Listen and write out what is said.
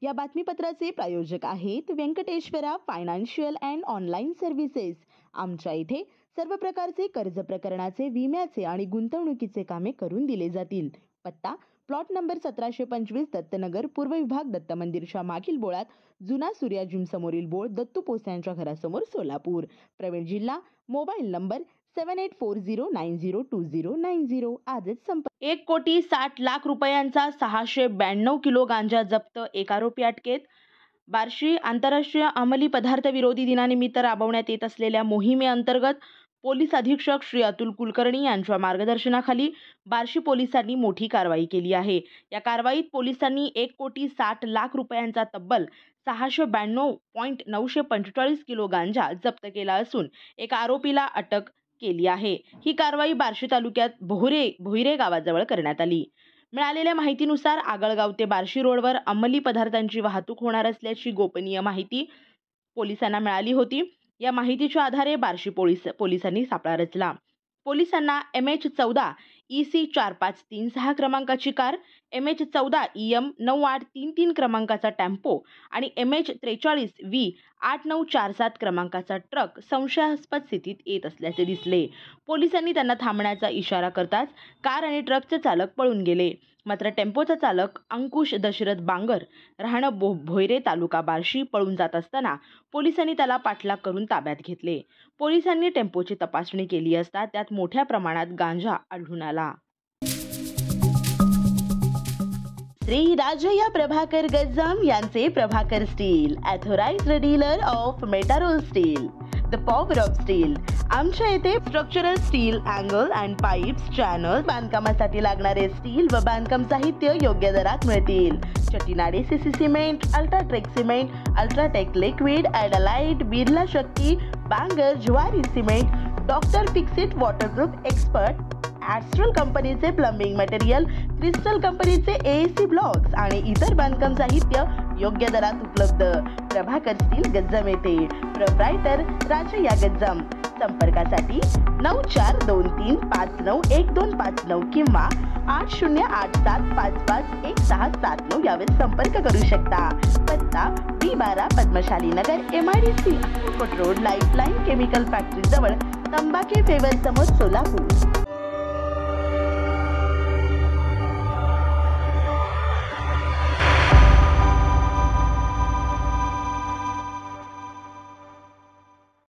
या बातमीपत्राचे प्रायोजक आहेत Venkateshwara financial and online services. आमच्या इथे सर्व प्रकारचे कर्ज प्रकरणाचे, विम्याचे आणि गुंतवणुकीचे कामे करून दिले जातील। पत्ता प्लॉट नंबर 1725 दत्तनगर, पूर्व विभाग, दत्त मंदिरच्या मागील बोळात, जुना सूर्या जिम समोरील बोळ, दत्तू पोस्यांच्या घरासमोर, सोलापूर। प्रवीण जिल्हा। Mobile number 7840902090। आजच संपर्क। 1,60,00,000 रुपयांचा 692 किलो गांजा जप्त, एक आरोपी अटकेत। बार्शी आंतरराष्ट्रीय अंमली पदार्थ विरोधी दिनानिमित्त राबवण्यात येत असलेल्या मोहिमेअंतर्गत पोलीस अधीक्षक श्री अतुल कुलकर्णी यांच्या मार्गदर्शनाखाली बार्शी पोलिसांनी मोठी कारवाई केली आहे। या कारवाईत पोलिसांनी 1,60,00,000 रुपयांचा तब्बल 692.945 किलो गांजा जप्त केला असून एका आरोपीला अटक केली आहे। ही कारवाई बार्शी तालुक्यात भोईरे गावाजवळ करण्यात आली। मिळालेल्या माहितीनुसार आगळगाव ते बार्शी रोडवर अंमली पदार्थांची वाहतूक होणार असल्याची गोपनीय माहिती पोलिसांना मिळाली होती। या माहितीच्या आधारे बार्शी पोलिसांनी सापळा रचला। पोलिसांना MH14 EC 4536 क्रमांकाची कार, MH14 EM 9833 क्रमांकाचा टेम्पो आणि MH43 V 8947 क्रमांकाचा ट्रक संशयास्पद स्थितीत येत असल्याचे दिसले। पोलिसांनी त्यांना थांबण्याचा इशारा करताच कार आणि ट्रकचे चालक पळून गेले। मात्र टेम्पोचा चालक अंकुश दशरथ बांगर, राहणं भोईरे, तालुका बार्शी, पळून जात असताना पोलिसांनी त्याला पाठलाग करून ताब्यात घेतले। पोलिसांनी टेम्पोची तपासणी केली असता त्यात मोठ्या प्रमाणात गांजा आढळून आला। श्री राजय्या प्रभाकर गज्जाम यांचे Prabhakar steel, authorised dealer of Metarol steel, the power of steel. आमच्या येथे structural steel, angle and pipes, channel, बांधकामासाठी लागणारे स्टील व बांधकाम साहित्य योग्य दरात मिळतील। Chettinad CC cement, UltraTech cement, UltraTech liquid, Adlite, Birla Shakti, Bangar, Zuari cement, doctor Fixit waterproof expert, Astral कंपनीचे प्लंबिंग मटेरियल, क्रिस्टल कंपनीचे AAC ब्लॉक्स आणि इतर बांधकाम साहित्य योग्य दरात उपलब्ध। प्रभाकर स्टील गज्जाम येथे। प्रोप्रायटर राजय्या गज्जाम। संपर्कासाठी 9423591259 किंवा 8087551679 यावर संपर्क करू शकता। पत्ता B12 पद्मशाली नगर, MIDC road, lifeline chemical factory जवळ, तंबाखे फेवर समोर, सोलापूर।